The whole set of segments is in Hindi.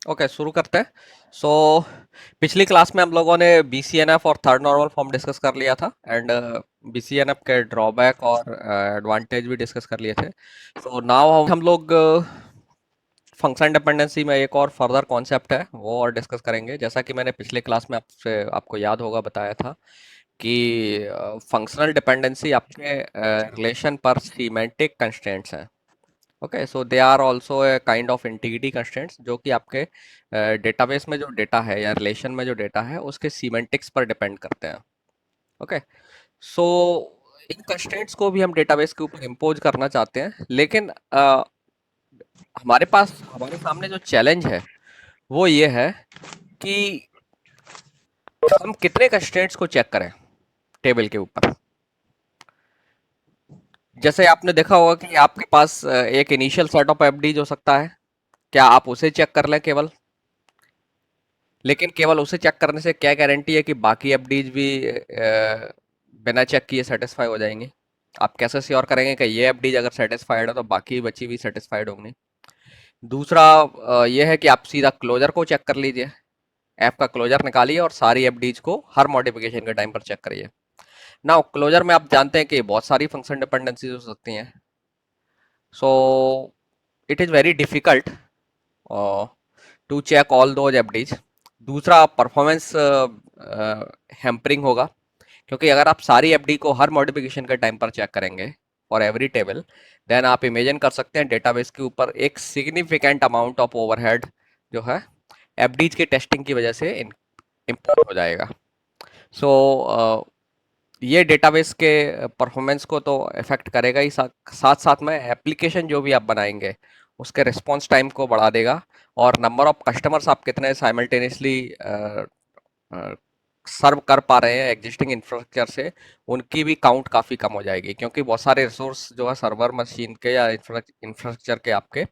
ओके, शुरू करते हैं। सो पिछली क्लास में हम लोगों ने बीसीएनएफ और थर्ड नॉर्मल फॉर्म डिस्कस कर लिया था, एंड बीसीएनएफ के ड्रॉबैक और एडवांटेज भी डिस्कस कर लिए थे। सो नाउ हम लोग फंक्शन डिपेंडेंसी में एक और फर्दर कॉन्सेप्ट है वो और डिस्कस करेंगे। जैसा कि मैंने पिछले क्लास में आपको याद होगा बताया था कि फंक्शनल डिपेंडेंसी आपके रिलेशन पर सीमेंटिक कंस्ट्रेंट्स हैं। Okay, so they are also a kind of integrity constraints जो कि आपके डेटाबेस में जो डेटा है या रिलेशन में जो डेटा है उसके सीमेंटिक्स पर डिपेंड करते हैं। ओके, सो इन कंस्ट्रेंट्स को भी हम डेटाबेस के ऊपर इम्पोज करना चाहते हैं, लेकिन हमारे सामने जो चैलेंज है वो ये है कि हम कितने कंस्ट्रेंट्स को चेक करें टेबल के ऊपर। जैसे आपने देखा होगा कि आपके पास एक इनिशियल सेट ऑफ एफडीज हो सकता है, क्या आप उसे चेक कर लें केवल? लेकिन केवल उसे चेक करने से क्या गारंटी है कि बाकी एफडीज भी बिना चेक किए सेटिस्फाई हो जाएंगी? आप कैसे श्योर करेंगे कि ये एफडीज अगर सेटिस्फाइड है तो बाकी बची भी सेटिस्फाइड होंगी? दूसरा ये है कि आप सीधा क्लोजर को चेक कर लीजिए, ऐप का क्लोजर निकालिए और सारी एफडीज को हर मॉडिफिकेशन के टाइम पर चेक करिए। नाउ क्लोजर में आप जानते हैं कि बहुत सारी फंक्शन डिपेंडेंसीज हो सकती हैं, so it is very difficult to check all those FDs. दूसरा परफॉर्मेंस हैम्परिंग होगा, क्योंकि अगर आप सारी एफडी को हर मॉडिफिकेशन के टाइम पर चेक करेंगे फॉर एवरी टेबल, देन आप इमेजिन कर सकते हैं डेटाबेस के ऊपर एक सिग्निफिकेंट अमाउंट ऑफ ओवरहेड जो है एफडीज के टेस्टिंग की वजह से इम्पोर्ट हो जाएगा। सो ये डेटाबेस के परफॉर्मेंस को तो इफेक्ट करेगा ही, साथ साथ में एप्लीकेशन जो भी आप बनाएंगे उसके रिस्पॉन्स टाइम को बढ़ा देगा, और नंबर ऑफ कस्टमर्स आप कितने साइमल्टेनियसली सर्व कर पा रहे हैं एग्जिस्टिंग इंफ्रास्ट्रक्चर से, उनकी भी काउंट काफ़ी कम हो जाएगी, क्योंकि बहुत सारे रिसोर्स जो है सर्वर मशीन के या इंफ्रास्ट्रक्चर के आपके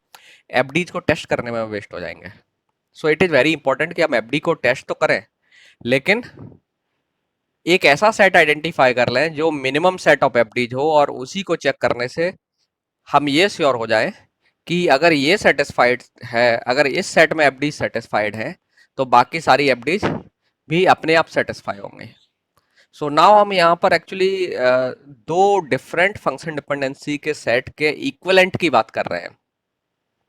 एफडीज को टेस्ट करने में वेस्ट हो जाएंगे। सो इट इज़ वेरी इंपॉर्टेंट कि हम एफडी को टेस्ट तो करें, लेकिन एक ऐसा सेट आइडेंटिफाई कर लें जो मिनिमम सेट ऑफ एफडीज हो, और उसी को चेक करने से हम ये श्योर हो जाएं कि अगर ये सेटिस्फाइड है, अगर इस सेट में एफडीज सेटिस्फाइड है तो बाकी सारी एफडीज भी अपने आप सेटिस्फाई होंगे। सो नाउ हम यहाँ पर एक्चुअली दो डिफरेंट फंक्शन डिपेंडेंसी के सेट के इक्विवेलेंट की बात कर रहे हैं।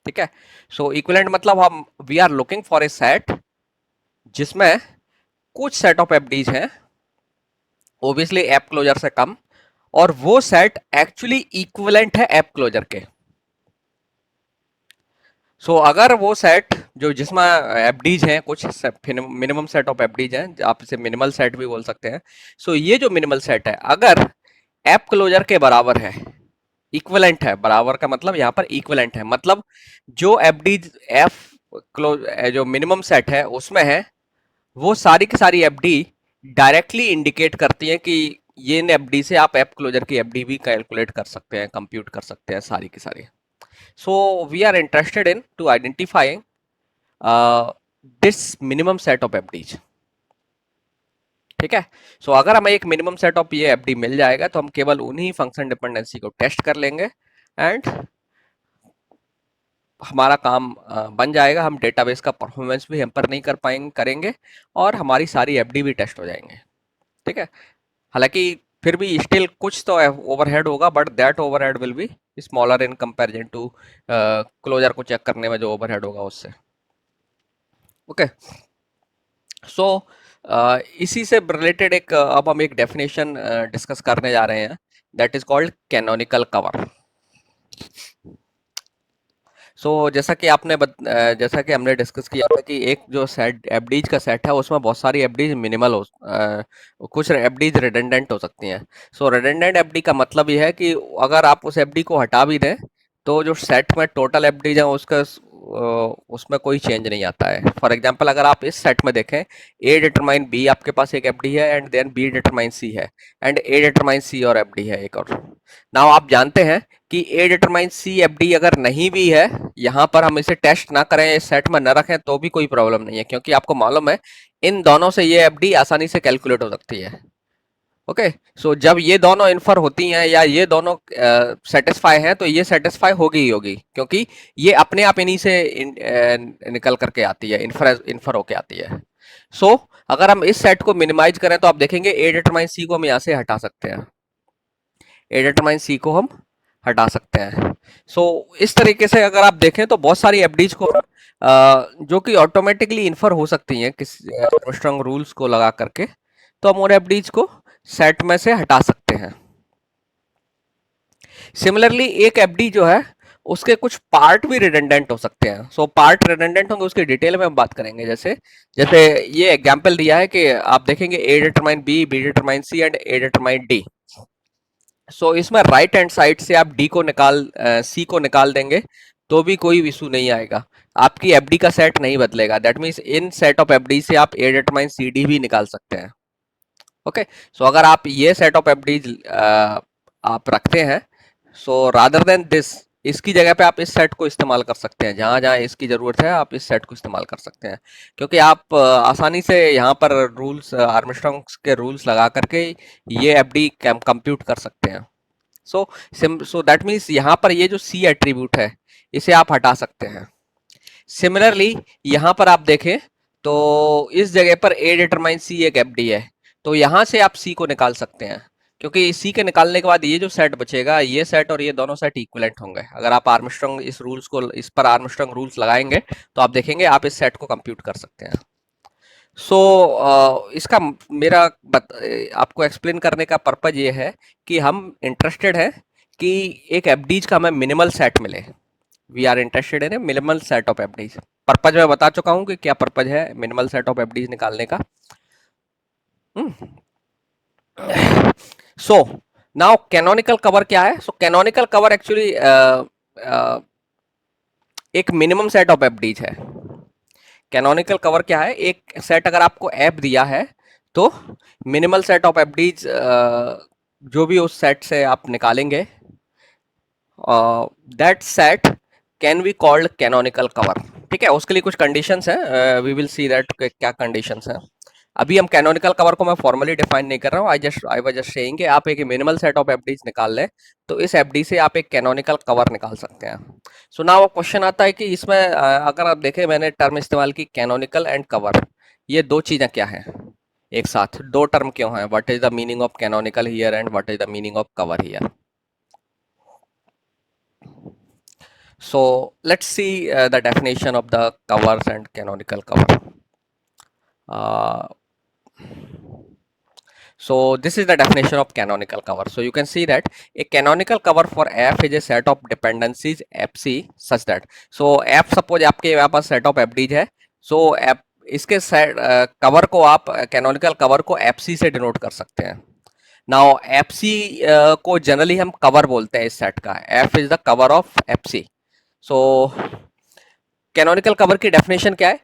ठीक है, सो इक्विवेलेंट मतलब हम we are looking for a set जिसमें कुछ सेट ऑफ एफडीज हैं, ओब्वियसली ऐप क्लोजर से कम, और वो सेट एक्चुअली इक्विवेलेंट है ऐप क्लोजर के। सो अगर वो सेट जो जिसमें एफडीज हैं, कुछ मिनिमम सेट ऑफ एफडीज हैं, आप इसे मिनिमल सेट भी बोल सकते हैं। सो ये जो मिनिमल सेट है अगर ऐप क्लोजर के बराबर है, इक्विवेलेंट है, बराबर का मतलब यहाँ पर इक्विवेलेंट है, मतलब जो एफडीज एफ क्लोज जो मिनिमम सेट है उसमें है, वो सारी की सारी एफडी डायरेक्टली इंडिकेट करती हैं कि ये एफडी से आप ऐप क्लोजर की एफडी भी कैलकुलेट कर सकते हैं, कंप्यूट कर सकते हैं सारी की सारी। So we are interested in to identifying this minimum set of FDs. ठीक है, सो अगर हमें एक मिनिमम सेट ऑफ ये एफडी मिल जाएगा तो हम केवल उन्हीं फंक्शन डिपेंडेंसी को टेस्ट कर लेंगे, एंड हमारा काम बन जाएगा। हम डेटाबेस का परफॉर्मेंस भी हैम्पर नहीं करेंगे, और हमारी सारी एफडी भी टेस्ट हो जाएंगे। ठीक है, हालांकि फिर भी स्टिल कुछ तो ओवरहेड होगा, but that overhead will be smaller in comparison to closure को चेक करने में जो ओवरहेड होगा उससे। ओके, सो इसी से रिलेटेड एक अब हम एक डेफिनेशन डिस्कस करने जा रहे हैं, that is called canonical cover. So जैसा कि हमने डिस्कस किया था कि एक जो सेट एफडीज का सेट है उसमें बहुत सारी एफडीज मिनिमल कुछ एफडीज रिडंडेंट हो सकती हैं। सो रिडंडेंट एफडी का मतलब ये है कि अगर आप उस एफडी को हटा भी दें तो जो सेट में टोटल एफडीज है उसमें कोई चेंज नहीं आता है। फॉर एग्जांपल अगर आप इस सेट में देखें, ए डिटरमाइन बी आपके पास एक एफडी है, एंड देन बी डिटरमाइन सी है, एंड ए डिटरमाइन सी और एफडी है एक और। नाउ आप जानते हैं कि ए डिटरमाइन सी एफडी अगर नहीं भी है, यहाँ पर हम इसे टेस्ट ना करें, इस सेट में न रखें तो भी कोई प्रॉब्लम नहीं है, क्योंकि आपको मालूम है इन दोनों से ये एफडी आसानी से कैलकुलेट हो सकती है। ओके। सो जब ये दोनों इन्फर होती हैं या ये दोनों सेटिस्फाई हैं तो ये सेटिस्फाई होगी ही होगी, क्योंकि ये अपने आप इन्हीं से निकल करके आती है, इन्फर इन्फर होके आती है। सो अगर हम इस सेट को मिनिमाइज करें तो आप देखेंगे ए डिटरमाइन सी को हम यहाँ से हटा सकते हैं, ए डिटरमाइन सी को हम हटा सकते हैं। सो इस तरीके से अगर आप देखें तो बहुत सारी एफडीज को जो कि ऑटोमेटिकली इन्फर हो सकती हैं किस आर्मस्ट्रांग रूल्स को लगा करके, तो हम उन एफडीज को सेट में से हटा सकते हैं। सिमिलरली एक एफडी जो है उसके कुछ पार्ट भी रिडंडेंट हो सकते हैं। सो पार्ट रिडंडेंट होंगे उसकी डिटेल में हम बात करेंगे। जैसे जैसे ये एग्जांपल दिया है कि आप देखेंगे A determine B, B determine C and A determine D. So इसमें राइट हैंड साइड से आप डी को निकाल सी को निकाल देंगे तो भी कोई इशू नहीं आएगा, आपकी एफडी का सेट नहीं बदलेगा। That means in set of FD से आप ए डिटरमाइन सी डी भी निकाल सकते हैं। ओके। सो अगर आप ये सेट ऑफ एफडीज आप रखते हैं, सो रादर देन दिस, इसकी जगह पे आप इस सेट को इस्तेमाल कर सकते हैं। जहां जहां इसकी जरूरत है आप इस सेट को इस्तेमाल कर सकते हैं, क्योंकि आप आसानी से यहाँ पर रूल्स आर्मस्ट्रांग के रूल्स लगा करके ये एफडी कंप्यूट कर सकते हैं। सो दैट मीन्स यहाँ पर ये जो सी एट्रीब्यूट है इसे आप हटा सकते हैं। सिमिलरली यहाँ पर आप देखें तो इस जगह पर ए डिटरमाइन सी एक एफडी है, तो यहाँ से आप सी को निकाल सकते हैं, क्योंकि सी के निकालने के बाद ये जो सेट बचेगा, ये सेट और ये दोनों सेट इक्विवेलेंट होंगे। अगर आप आर्मस्ट्रांग इस रूल्स को, इस पर आर्मस्ट्रांग रूल्स लगाएंगे तो आप देखेंगे आप इस सेट को कंप्यूट कर सकते हैं। सो इसका मेरा आपको एक्सप्लेन करने का पर्पज ये है कि हम इंटरेस्टेड हैं कि एक एफडीज का हमें मिनिमल सेट मिले। We are interested in a minimal set of FDs. Purpose मैं बता चुका हूँ कि क्या पर्पज है मिनिमल सेट ऑफ एफडीज निकालने का। सो नाउ कैनोनिकल कवर क्या है? सो कैनोनिकल कवर एक्चुअली एक मिनिमम सेट ऑफ एफडीज है। कैनोनिकल कवर क्या है? एक सेट अगर आपको एफ दिया है तो मिनिमल सेट ऑफ एफडीज जो भी उस सेट से आप निकालेंगे, that set can be called canonical cover. ठीक है, उसके लिए कुछ कंडीशंस हैं, वी विल सी दैट क्या कंडीशंस हैं। अभी हम कैनोनिकल कवर को मैं फॉर्मली डिफाइन नहीं कर रहा हूँ, आई वाज जस्ट सेइंग कि आप एक मिनिमल सेट ऑफ एफडीज निकाल लें तो इस एफडी से आप एक कैनोनिकल कवर निकाल सकते हैं। सो नाउ क्वेश्चन आता है कि इसमें अगर आप देखें मैंने टर्म इस्तेमाल की कैनोनिकल एंड कवर, ये दो चीज़ें क्या हैं एक साथ, दो टर्म क्यों हैं? What is the meaning of canonical here and what is the meaning of cover here? So let's see the definition of the covers and canonical cover. Uh, so this is the definition of canonical cover. So you can see that a canonical cover for f is a set of dependencies fc such that, so f suppose आपके यहाँ पास set of fd's है, so f इसके सेट कवर को आप कैनोनिकल कवर को fc से डिनोट कर सकते हैं। नाउ fc को जनरली हम कवर बोलते हैं इस सेट का, f is the cover of fc। So canonical cover की डेफिनेशन क्या है?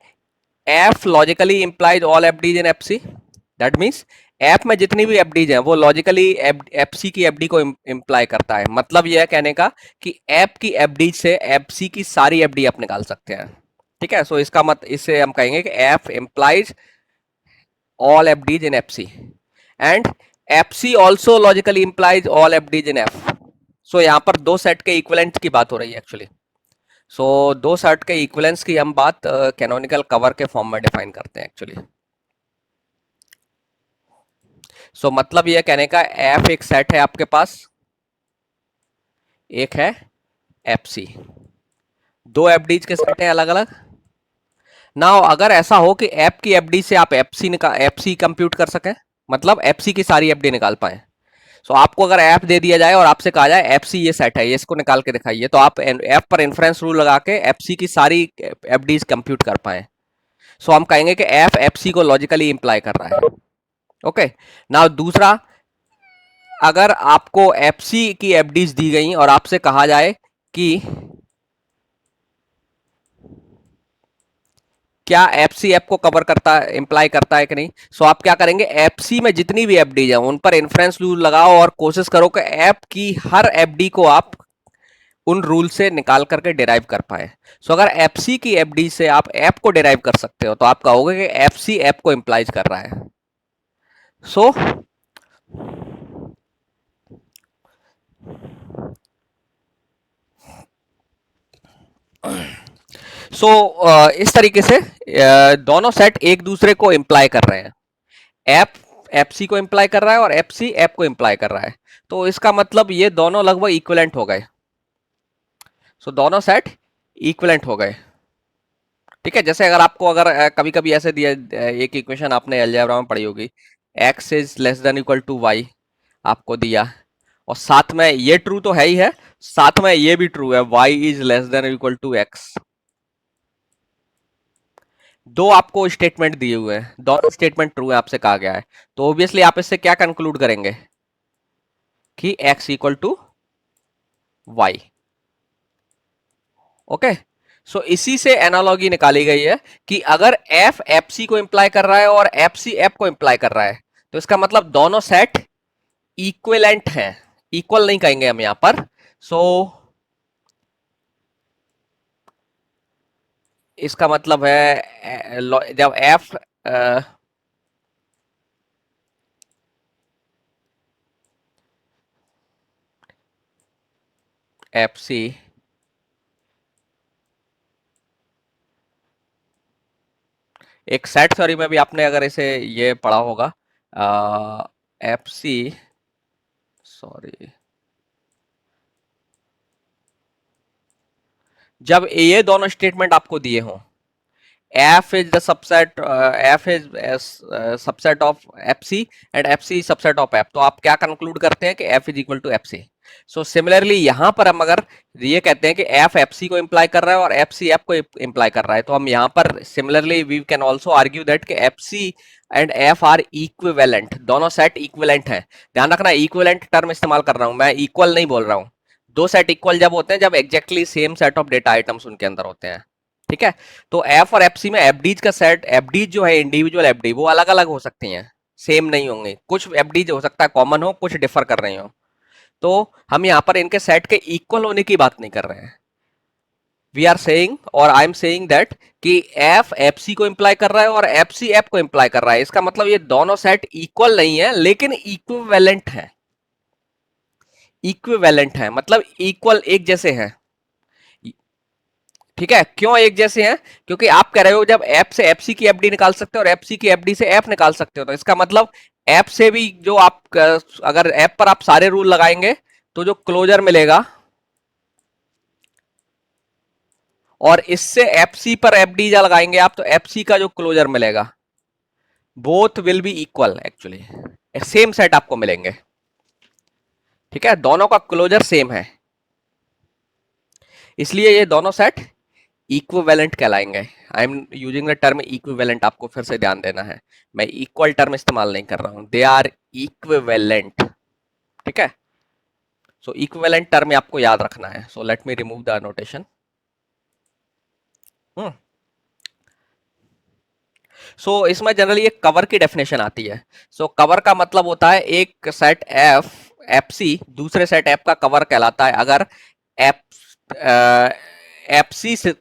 F logically implies all FDs in FC. That means F में जितनी भी एफडीज हैं वो लॉजिकली एफसी की एफडी को इंप्लाई करता है। मतलब यह है कहने का कि एफ की एफडी से एफसी की सारी एफडी आप निकाल सकते हैं। ठीक है, सो इसका मत इससे हम कहेंगे कि F implies all FDs in FC and FC also logically implies all FDs in F. So यहाँ पर दो सेट के इक्विवेलेंट की बात हो रही है एक्चुअली। सो दो सेट के इक्विवेलेंस की हम बात कैनोनिकल कवर के फॉर्म में डिफाइन करते हैं एक्चुअली। सो मतलब यह कहने का एफ एक सेट है आपके पास, एक है एफसी, दो एफडीज के सेट हैं अलग अलग। नाउ अगर ऐसा हो कि एफ की एफडी से आप एफसी कंप्यूट कर सकें, मतलब एफसी की सारी एफडी निकाल पाए, सो आपको अगर एफ दे दिया जाए और आपसे कहा जाए एफसी ये सेट है, ये इसको निकाल के दिखाइए, तो आप एफ पर इन्फ्रेंस रूल लगा के एफसी की सारी एफडीज कंप्यूट कर पाए। सो हम कहेंगे कि एफ एफसी को लॉजिकली इंप्लाई कर रहा है। ओके। नाउ दूसरा, अगर आपको एफसी की एफडीज दी गई और आपसे कहा जाए कि क्या एफसी एफ को कवर करता है, इंप्लाई करता है कि नहीं, सो आप क्या करेंगे, एफसी में जितनी भी एफडीज है उन पर इन्फ्रेंस रूल लगाओ और कोशिश करो कि एफ की हर एफडी को आप उन रूल से निकाल करके डिराइव कर पाए। सो अगर एफसी की एफडी से आप एफ को डिराइव कर सकते हो तो आप कहोगे कि एफसी एफ को इंप्लाइज कर रहा है। सो सो इस तरीके से दोनों सेट एक दूसरे को इम्प्लाई कर रहे हैं। एप एप सी को इम्प्लाई कर रहा है और एप सी एप को इम्प्लाई कर रहा है। तो इसका मतलब ये दोनों लगभग इक्विवेलेंट हो गए। सो दोनों सेट इक्विवेलेंट हो गए। ठीक है, जैसे अगर आपको अगर कभी कभी ऐसे दिया एक इक्वेशन आपने अलजेब्रा में पढ़ी होगी, x is less than equal to y आपको दिया, और साथ में ये ट्रू तो है ही है, साथ में ये भी ट्रू है, y is less than equal to x। दो आपको स्टेटमेंट दिए हुए हैं, दोनों स्टेटमेंट ट्रू है आपसे कहा गया है। तो ऑब्वियसली आप इससे क्या कंक्लूड करेंगे कि x equal to y। Okay, so इसी से एनालॉजी निकाली गई है कि अगर f एफ सी को इंप्लाई कर रहा है और एफ सी एफ को इंप्लाई कर रहा है, तो इसका मतलब दोनों सेट इक्विवेलेंट हैं। इक्वल नहीं कहेंगे हम यहां पर। सो इसका मतलब है जब f एफ सी एक सेट थ्योरी में भी आपने अगर इसे ये पढ़ा होगा, एफ सी, सॉरी, जब ये दोनों स्टेटमेंट आपको दिए हों, f is the subset, f is subset of fc and fc is subset of f, तो आप क्या कंक्लूड करते हैं कि f is equal to fc। So similarly यहां पर हम अगर ये कहते हैं कि f fc को इंप्लाई कर रहा है और fc f को इंप्लाई कर रहा है, तो हम यहां पर similarly we can also argue that कि fc and f are equivalent, दोनों सेट इक्विवेलेंट हैं। ध्यान रखना, इक्विवेलेंट टर्म इस्तेमाल कर रहा हूं मैं, इक्वल नहीं बोल रहा हूं। दो सेट इक्वल जब होते हैं जब exactly same set of data items उनके अंदर होते हैं। ठीक है, तो एफ और एफसी में एफडीज का सेट, एफडीज जो है इंडिविजुअल एफडी, वो अलग अलग हो सकती हैं, सेम नहीं होंगे। कुछ एफडीज हो सकता है कॉमन हो, कुछ डिफर कर रही हो। तो हम यहाँ पर इनके सेट के इक्वल होने की बात नहीं कर रहे हैं। वी आर सेइंग, और आई एम सेइंग दैट कि एफ एफसी को इंप्लाई कर रहा है और एफसी एफ को इंप्लाई कर रहा है। इसका मतलब ये दोनों सेट इक्वल नहीं है लेकिन इक्विवेलेंट है। इक्विवेलेंट है मतलब इक्वल, एक जैसे हैं। ठीक है, क्यों एक जैसे हैं? क्योंकि आप कह रहे हो जब एफ से एफसी की एफडी निकाल सकते हो और एफसी की एफडी से एफ निकाल सकते हो, तो इसका मतलब एफ से भी जो आप अगर एफ पर आप सारे रूल लगाएंगे तो जो क्लोजर मिलेगा, और इससे एफसी पर एफडी जा लगाएंगे आप तो एफसी का जो क्लोजर मिलेगा, both will be equal actually, same set आपको मिलेंगे। ठीक है, दोनों का क्लोजर सेम है, इसलिए ये दोनों सेट इक्विवेलेंट कहलाएंगे। I am using the term equivalent, आपको फिर से ध्यान देना है, मैं इक्वल टर्म इस्तेमाल नहीं कर रहा हूं, दे आर इक्विवेलेंट। ठीक है, सो इक्विवेलेंट टर्म आपको याद रखना है। So let me remove the notation. So इसमें जनरली एक कवर की डेफिनेशन आती है। सो कवर का मतलब होता है एक सेट एफ एफ सी दूसरे सेट एफ का कवर कहलाता है अगर एफ एफ सी से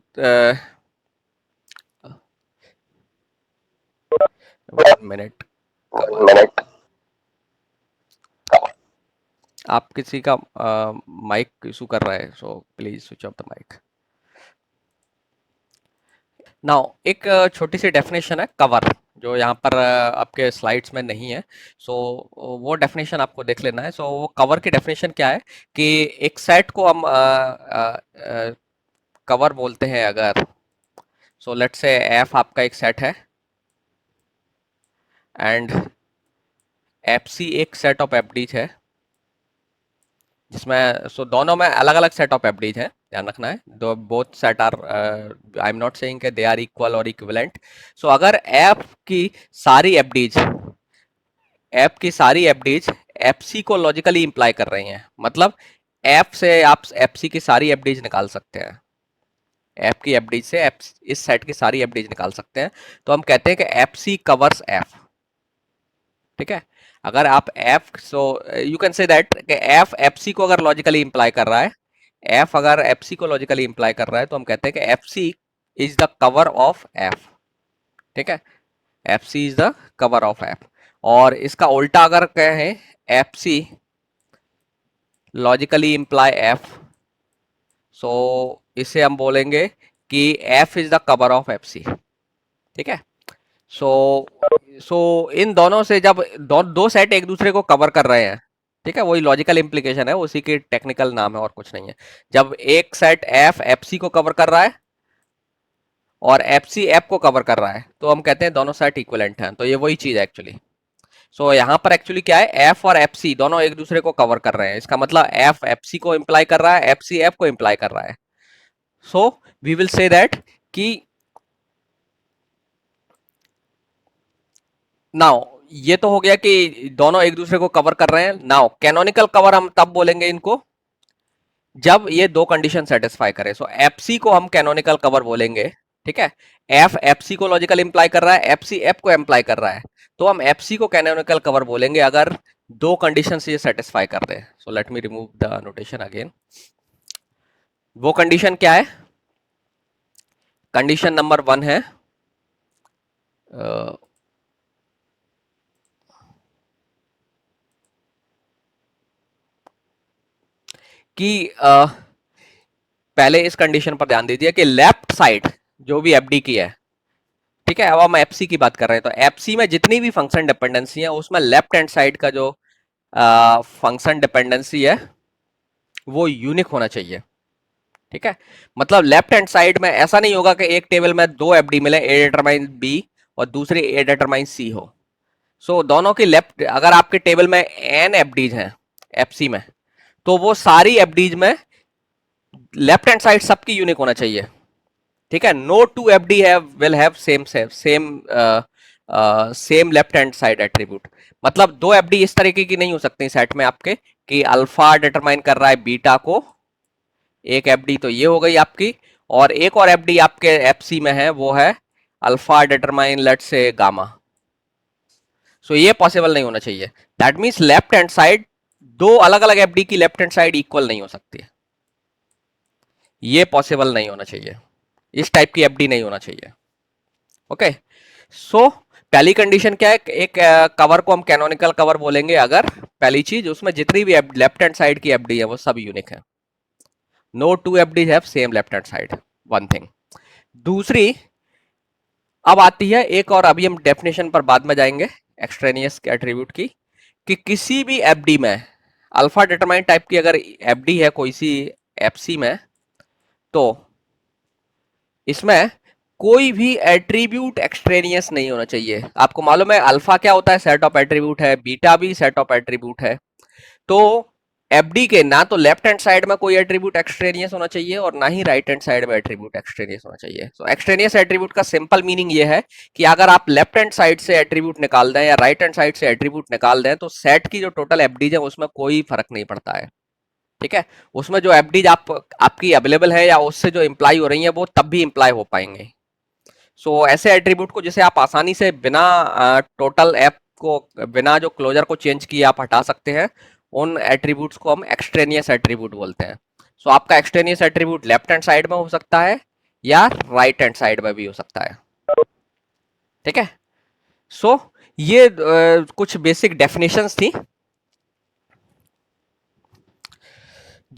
1 मिनट, आप किसी का माइक इशू कर रहा है, so please switch off the mic. Now एक छोटी सी डेफिनेशन है कवर, जो यहाँ पर आपके स्लाइड्स में नहीं है। सो वो डेफिनेशन आपको देख लेना है। सो वो कवर की डेफिनेशन क्या है कि एक सेट को हम कवर बोलते हैं अगर, सो लेट्स से एफ आपका एक सेट है एंड एफ सी एक सेट ऑफ एफडीज है, जिसमें सो दोनों में अलग अलग सेट ऑफ एफडीज है, ध्यान रखना है। दो both set are, I am not saying they are equal और इक्विवेलेंट। सो अगर एफ की सारी एफडीज, एफ की सारी एफडीज एफ सी को लॉजिकली इंप्लाई कर रही हैं, मतलब एफ से आप एफ सी की सारी एफडीज निकाल सकते हैं, एफ की एफडीज से एफ इस सेट की सारी एफडीज निकाल सकते हैं, तो हम कहते हैं कि एफ सी कवर्स एफ। ठीक है, अगर आप F, so you can say that F F C को अगर लॉजिकली इंप्लाई कर रहा है, एफ अगर एफ सी को लॉजिकली इंप्लाई कर रहा है, तो हम कहते हैं कि F C is the cover of F. ठीक है, F C is the cover of F. और इसका उल्टा अगर कहें F C logically imply F, so इसे हम बोलेंगे कि F is the cover of F C. ठीक है, सो सो इन दोनों से जब दो सेट एक दूसरे को कवर कर रहे हैं, ठीक है, वही लॉजिकल इंप्लीकेशन है, उसी की टेक्निकल नाम है और कुछ नहीं है। जब एक सेट एफ एफ सी को कवर कर रहा है और एफ सी एफ को कवर कर रहा है, तो हम कहते हैं दोनों सेट इक्विवेलेंट हैं। तो ये वही चीज है एक्चुअली। सो यहाँ पर एक्चुअली क्या है, एफ और एफ सी दोनों एक दूसरे को कवर कर रहे हैं, इसका मतलब एफ एफ सी को इंप्लाई कर रहा है, एफ सी एफ को इंप्लाई कर रहा है। So we will say that कि नाउ ये तो हो गया कि दोनों एक दूसरे को कवर कर रहे हैं। नाउ कैनोनिकल कवर हम तब बोलेंगे इनको जब ये दो कंडीशन सेटिस्फाई करे। सो एफ सी को हम कैनोनिकल कवर बोलेंगे, ठीक है। एफ एफ सी को लॉजिकल इंप्लाई कर रहा है, एफ सी एफ को इंप्लाई कर रहा है, तो हम एफ सी को कैनोनिकल कवर बोलेंगे अगर दो कंडीशन ये सेटिस्फाई कर दे। So let me remove the notation again. वो कंडीशन क्या है? कंडीशन नंबर 1 है कि पहले इस कंडीशन पर ध्यान दीजिए कि लेफ्ट साइड जो भी एफडी की है, ठीक है, अब हम एफसी की बात कर रहे हैं, तो एफसी में जितनी भी फंक्शन डिपेंडेंसी है उसमें लेफ्ट हैंड साइड का जो फंक्शन डिपेंडेंसी है वो यूनिक होना चाहिए। ठीक है, मतलब लेफ्ट हैंड साइड में ऐसा नहीं होगा कि एक टेबल में दो एफडी मिले, ए डिटरमाइन बी और दूसरी ए डिटरमाइन सी हो। सो दोनों की लेफ्ट, अगर आपके टेबल में एन एफडीज हैं एफसी में, तो वो सारी एफडीज में लेफ्ट हैंड साइड सबकी यूनिक होना चाहिए। ठीक है, no two FD will have same left hand side attribute. मतलब दो एफडी इस तरीके की नहीं हो सकती सेट में आपके कि अल्फा डिटरमाइन कर रहा है बीटा को, एक एफडी तो ये हो गई आपकी, और एक और एफडी आपके एफसी में है वो है अल्फा डिटरमाइन लेट से गामा। सो ये पॉसिबल नहीं होना चाहिए। That means left hand side, दो अलग अलग एफडी की लेफ्ट हैंड साइड इक्वल नहीं हो सकती, ये पॉसिबल नहीं होना चाहिए, इस टाइप की एफडी नहीं होना चाहिए। ओके, सो पहली कंडीशन क्या है, एक कवर को हम कैनोनिकल कवर बोलेंगे अगर पहली चीज उसमें जितनी भी लेफ्ट हैंड साइड की एफडी है वो सब यूनिक है, no two FD have same left hand side, one thing. दूसरी अब आती है एक और, अभी हम डेफिनेशन पर बाद में जाएंगे एक्सट्रेनियस एट्रीब्यूट की, कि किसी भी एफडी में अल्फा डिटरमाइन टाइप की अगर एफडी है कोई सी एफसी में, तो इसमें कोई भी एट्रीब्यूट एक्सट्रेनियस नहीं होना चाहिए। आपको मालूम है अल्फा क्या होता है, सेट ऑफ एट्रीब्यूट है, बीटा भी सेट ऑफ एट्रीब्यूट है। तो एफडी के ना तो लेफ्ट हैंड साइड में कोई एट्रीब्यूट एक्सट्रेनियस होना चाहिए और ना ही राइट हैंड साइड में एट्रीब्यूट एक्सट्रेनियस होना चाहिए। सो एक्सट्रेनियस एट्रीब्यूट का सिंपल मीनिंग ये है कि अगर आप लेफ्ट हैंड साइड से एट्रीब्यूट निकाल दें या राइट हैंड साइड से एट्रीब्यूट निकाल दें तो सेट की जो टोटल एफडीज है उसमें कोई फर्क नहीं पड़ता है। ठीक है, उसमें जो एफडीज आपकी अवेलेबल है या उससे जो इंप्लाई हो रही है वो तब भी इंप्लाई हो पाएंगे। सो ऐसे एट्रीब्यूट को जिसे आप आसानी से बिना टोटल एप को, बिना जो क्लोजर को चेंज किए आप हटा सकते हैं, उन एट्रीब्यूट्स को हम एक्सट्रेनियस एट्रीब्यूट बोलते हैं। सो आपका extraneous attribute left hand side में हो सकता है या राइट हैंड साइड में भी हो सकता है। ठीक है, सो ये कुछ बेसिक डेफिनेशंस थी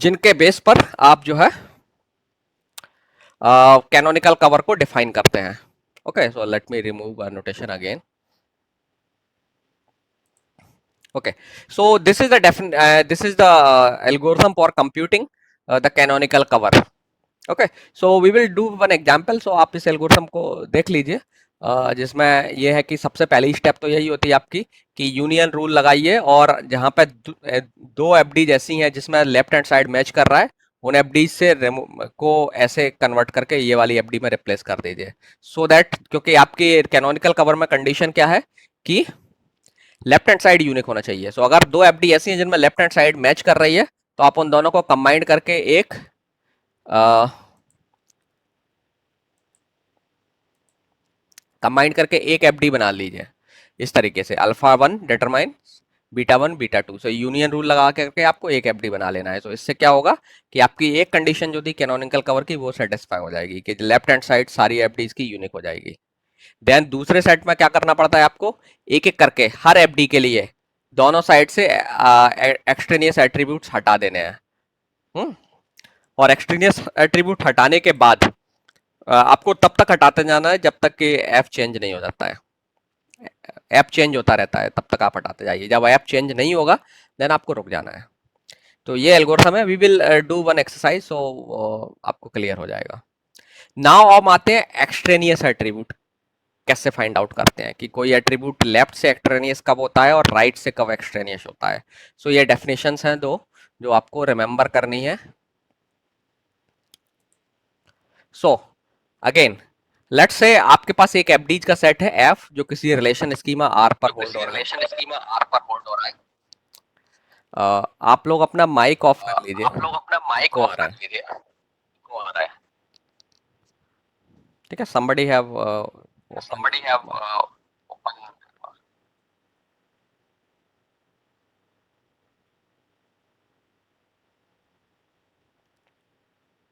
जिनके बेस पर आप जो है कैनोनिकल कवर को डिफाइन करते हैं। Okay, so let me remove notation again. Okay, so this is the algorithm for computing the canonical cover. Okay, so we will do one example. So आप इस algorithm को देख लीजिए, जिसमें ये है कि सबसे पहली स्टेप तो यही होती है आपकी कि यूनियन रूल लगाइए और जहाँ पे दो एफडी जैसी हैं जिसमें लेफ्ट हैंड साइड मैच कर रहा है, उन एफडी से को ऐसे कन्वर्ट करके ये वाली एफडी में रिप्लेस कर दीजिए। सो दैट, क्योंकि आपके कैनोनिकल कवर में कंडीशन क्या है कि लेफ्ट हैंड साइड यूनिक होना चाहिए। सो अगर दो एफडी ऐसी हैं जिनमें लेफ्ट हैंड साइड मैच कर रही है तो आप उन दोनों को कंबाइंड करके एक एक एफडी बना लीजिए इस तरीके से, अल्फा 1 डिटरमाइन बीटा 1 बीटा 2। सो यूनियन रूल लगा करके आपको एक एफडी बना लेना है। तो इससे क्या होगा कि आपकी एक कंडीशन जो थी कैनोनिकल कवर की वो सेटिस्फाई हो जाएगी कि लेफ्ट हैंड साइड सारी एफडीज की यूनिक हो जाएगी। देन दूसरे सेट में क्या करना पड़ता है आपको, एक एक करके हर एफडी के लिए दोनों साइड से एक्सट्रेनियस एट्रीब्यूट्स हटा देने हैं। हम्म। और एक्सट्रेनियस एट्रीब्यूट हटाने के बाद आपको तब तक हटाते जाना है जब तक कि एफ चेंज नहीं हो जाता है। ऐप चेंज होता रहता है, तब तक आप हटाते जाइए। जब ऐप चेंज नहीं होगा देन आपको रुक जाना है। तो ये एल्गोरिथम है। We will do one exercise, so आपको क्लियर हो जाएगा। नाउ हम आते हैं एक्सट्रेनियस एट्रीब्यूट कैसे फाइंड आउट करते हैं कि कोई एट्रीब्यूट लेफ्ट से एक्सट्रेनियस कब होता है और राइट से कब एक्सट्रेनियस होता है। सो ये डेफिनेशंस हैं दो जो आपको रिमेंबर करनी है। सो अगेन लेट्स से आपके पास एक एफडीज का सेट है एफ जो किसी रिलेशन स्कीमा आर पर होल्ड हो रहा है। रिलेशन स्कीमा आर पर होल्ड हो रहा है। आप लोग अपना माइक ऑफ कर लीजिए। आप लोग अपना माइक को आ ऑफ रहा कर है। लीजिए, को आ रहा है। ठीक है, somebody have open Somebody have open.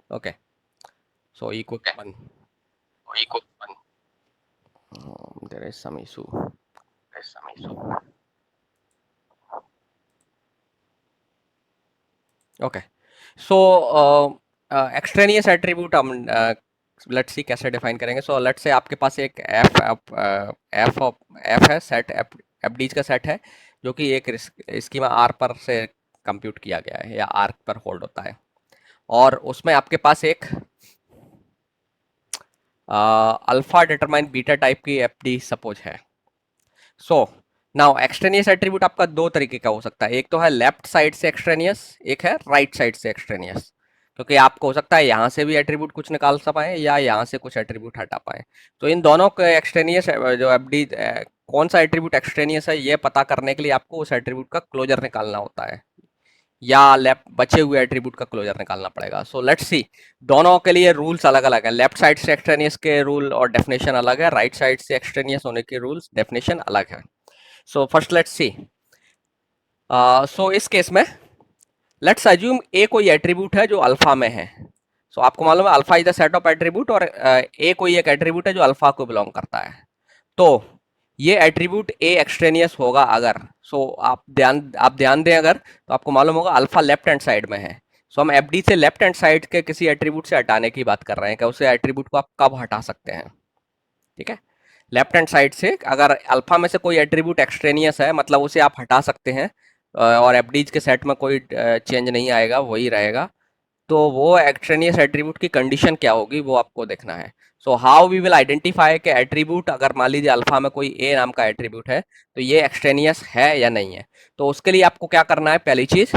okay, so equal Okay, 1. equal one. There is some issue. There's some issue. Okay, so extraneous attribute हम लेट्स सी कैसे डिफाइन करेंगे। सो लेट्स से आपके पास एक एफ एफ एफ है, सेट एफडीज का सेट है जो कि एक स्कीमा आर पर से कंप्यूट किया गया है या आर पर होल्ड होता है, और उसमें आपके पास एक अल्फा डिटरमाइन बीटा टाइप की एफडी सपोज है। सो नाउ एक्सट्रेनियस एट्रीब्यूट आपका दो तरीके का हो सकता है, एक तो है लेफ्ट साइड से एक्सट्रेनियस, एक है राइट साइड से एक्सट्रेनियस। क्योंकि आपको हो सकता है यहाँ से भी एट्रीब्यूट कुछ निकाल सा पाए या यहाँ से कुछ एट्रीब्यूट हटा पाए। तो इन दोनों के एक्सट्रेनियस जो एफडी कौन सा एट्रीब्यूट एक्सट्रेनियस है ये पता करने के लिए आपको उस एट्रीब्यूट का क्लोजर निकालना होता है या लेफ्ट बचे हुए एट्रीब्यूट का क्लोजर निकालना पड़ेगा। सो लेट्स सी, दोनों के लिए रूल्स अलग अलग है। लेफ्ट साइड से एक्सट्रेनियस के रूल और डेफिनेशन अलग है, राइट साइड से एक्सट्रेनियस होने के रूल्स डेफिनेशन अलग है। सो फर्स्ट लेट्स सी, सो इस केस में लेट्स अज्यूम ए कोई एट्रीब्यूट है जो अल्फा में है। सो आपको मालूम है alpha is the set of attribute, और ए कोई एक एट्रीब्यूट है जो अल्फा को बिलोंग करता है। तो ये एट्रीब्यूट ए एक्सट्रेनियस होगा अगर, सो आप ध्यान दें अगर, तो आपको मालूम होगा अल्फा लेफ्ट हैंड साइड में है। सो हम एफडी से लेफ्ट हैंड साइड के किसी एट्रीब्यूट से हटाने की बात कर रहे हैं कि उसे एट्रीब्यूट को आप कब हटा सकते हैं। ठीक है, लेफ्ट हैंड साइड से अगर अल्फा में से कोई एट्रीब्यूट एक्सट्रेनियस है मतलब उसे आप हटा सकते हैं, और एफडीज के सेट में कोई चेंज नहीं आएगा, वही रहेगा। तो वो एक्सट्रेनियस एट्रीब्यूट की कंडीशन क्या होगी वो आपको देखना है। So how we will identify कि एट्रीब्यूट अगर मान लीजिए अल्फा में कोई ए नाम का एट्रीब्यूट है तो ये एक्सट्रेनियस है या नहीं है। तो उसके लिए आपको क्या करना है, पहली चीज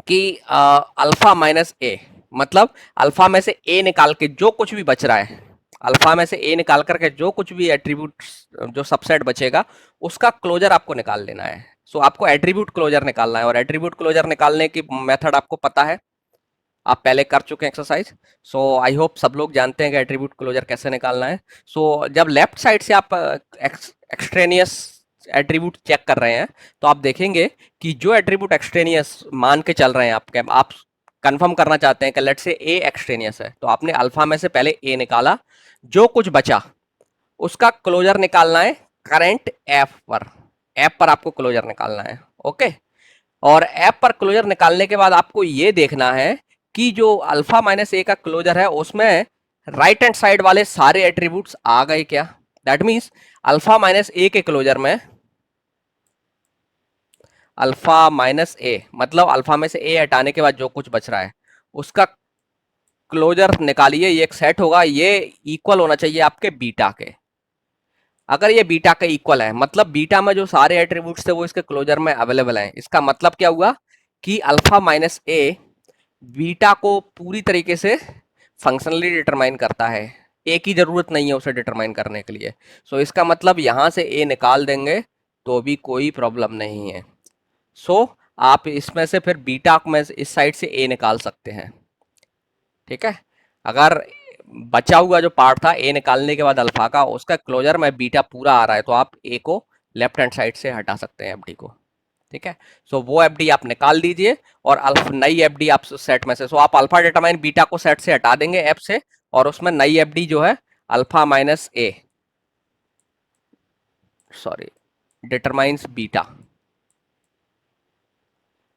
कि अल्फा माइनस ए, मतलब अल्फा में से ए निकाल के जो कुछ भी बच रहा है, अल्फा में से ए निकाल करके जो कुछ भी एट्रीब्यूट जो सबसेट बचेगा उसका क्लोजर आपको निकाल लेना है। सो आपको एट्रीब्यूट क्लोजर निकालना है, और एट्रीब्यूट क्लोजर निकालने की मेथड आपको पता है, आप पहले कर चुके हैं एक्सरसाइज। सो आई होप सब लोग जानते हैं कि एट्रीब्यूट क्लोजर कैसे निकालना है। सो जब लेफ्ट साइड से आप एक्सट्रेनियस एट्रीब्यूट चेक कर रहे हैं तो आप देखेंगे कि जो एट्रीब्यूट एक्सट्रेनियस मान के चल रहे हैं आप कंफर्म करना चाहते हैं कि लेट से ए एक्सट्रेनियस है, तो आपने अल्फा में से पहले ए निकाला, जो कुछ बचा उसका क्लोजर निकालना है करंट एफ पर। एफ पर आपको क्लोजर निकालना है। ओके, और ऐप पर क्लोजर निकालने के बाद आपको ये देखना है कि जो अल्फा माइनस ए का क्लोजर है उसमें राइट हैंड साइड वाले सारे एट्रीब्यूट्स आ गए क्या। दैट मीन्स अल्फा माइनस ए के क्लोजर में, अल्फा माइनस ए मतलब अल्फा में से ए हटाने के बाद जो कुछ बच रहा है उसका क्लोजर निकालिए। ये एक सेट होगा, ये इक्वल होना चाहिए आपके बीटा के। अगर ये बीटा के इक्वल है मतलब बीटा में जो सारे एट्रीब्यूट्स थे वो इसके क्लोजर में अवेलेबल हैं, इसका मतलब क्या हुआ कि अल्फा माइनस ए बीटा को पूरी तरीके से फंक्शनली डिटरमाइन करता है, ए की जरूरत नहीं है उसे डिटरमाइन करने के लिए। सो इसका मतलब यहां से ए निकाल देंगे तो भी कोई प्रॉब्लम नहीं है। सो आप इसमें से फिर बीटा में इस साइड से ए निकाल सकते हैं। ठीक है, अगर बचा हुआ जो पार्ट था ए निकालने के बाद अल्फा का उसका क्लोजर में बीटा पूरा आ रहा है तो आप ए को लेफ्ट हैंड साइड से हटा सकते हैं एफडी को। ठीक है, सो वो एफडी आप निकाल दीजिए और नई एफडी आप सेट में से, सो आप अल्फा डिटरमाइन बीटा को सेट से हटा देंगे एफ से, और उसमें नई एफडी जो है अल्फा माइनस ए, सॉरी, डिटरमाइंस बीटा,